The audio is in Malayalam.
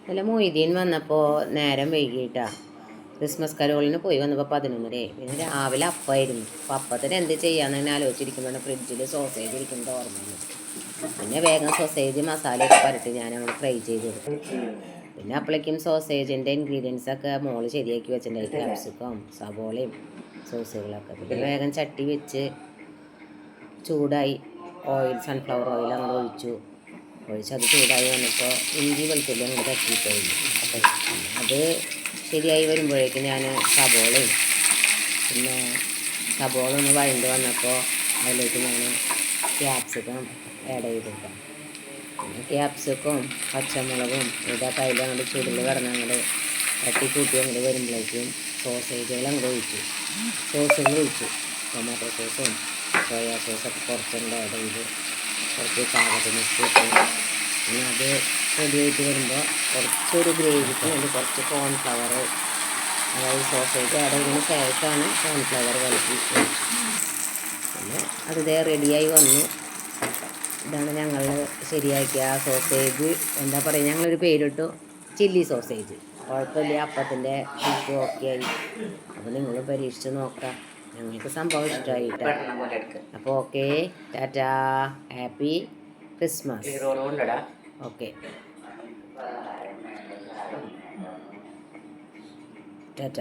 ഇന്നലെ മൊയ്തീൻ വന്നപ്പോൾ നേരം വൈകിട്ടാ. ക്രിസ്മസ് കരോളിന് പോയി വന്നപ്പോൾ 11:30. പിന്നെ രാവിലെ അപ്പമായിരുന്നു. അപ്പോൾ അപ്പത്തിന് എന്ത് ചെയ്യാന്ന് തന്നെ ആലോചിച്ചിരിക്കുമ്പോഴാണ് ഫ്രിഡ്ജിൽ സോസേജ് ഇരിക്കുന്നത് ഓർമ്മ. പിന്നെ വേഗം സോസേജ് മസാലയൊക്കെ പരട്ടി ഞാൻ അങ്ങോട്ട് ഫ്രൈ ചെയ്ത് കൊടുത്തു. പിന്നെ അപ്പോഴേക്കും സോസേജിൻ്റെ ഇൻഗ്രീഡിയൻസൊക്കെ മോള് ശരിയാക്കി വെച്ചിട്ടുണ്ടായി. ക്യാപ്സിക്കം, സവോളയും സോസുകളൊക്കെ. പിന്നെ വേഗം ചട്ടി വെച്ച് ചൂടായി സൺഫ്ലവർ ഓയിൽ അങ്ങോട്ട് ഒഴിച്ചത് ചൂടായി വന്നപ്പോൾ ഇഞ്ചി വെളുത്തുള്ളി അങ്ങോട്ട് തട്ടിപ്പോയി. അപ്പം അത് ശരിയായി വരുമ്പോഴേക്കും ഞാൻ സവോളയും പിന്നെ സവോള ഒന്ന് വഴണ്ട് വന്നപ്പോൾ അതിലേക്ക് ഞാൻ ക്യാപ്സിക്കം ആഡ് ചെയ്തിട്ടാം. പിന്നെ ക്യാപ്സിക്കവും പച്ചമുളകും ഇതൊക്കെ അതിൽ അങ്ങോട്ട് ചുരുൾ കിടന്ന് അങ്ങോട്ട് തട്ടിക്കൂട്ടി അങ്ങോട്ട് വരുമ്പോഴേക്കും സോസേജുകൾ അങ്ങോട്ട് സോസുകൾ ഒഴിച്ചു. ടൊമാറ്റോ സോസും സോയാ സോസൊക്കെ കുറച്ചുകൊണ്ട് ആഡ് ചെയ്ത് കുറച്ച് പാകത്തിന് ഇട്ടിട്ട് പിന്നെ അത് റെഡിയായിട്ട് വരുമ്പോൾ കുറച്ചൊരു ഗ്രേവിക്ക് വേണ്ടി കുറച്ച് കോൺഫ്ലവർ, അതായത് സോസേജ് ആഡ് ചെയ്തതിന് ശേഷമാണ് കോൺഫ്ലവർ കലക്കി ഒഴിച്ചു. പിന്നെ അത് റെഡിയായി വന്നു. ഇതാണ് ഞങ്ങൾ ശരിയാക്കിയ ആ സോസേജ്. എന്താ പറയുക, ഞങ്ങളൊരു പേരിട്ടു ചില്ലി സോസേജ്. കുഴപ്പമില്ല, അപ്പത്തിൻ്റെ ഡിഷ് ഓക്കെ ആയി. അപ്പോൾ നിങ്ങൾ പരീക്ഷിച്ച് നോക്കാം. ഞങ്ങൾക്ക് സംഭവം ഇഷ്ടമായിട്ടാ. അപ്പോൾ okay, Tata, happy Christmas. Okay, Tata.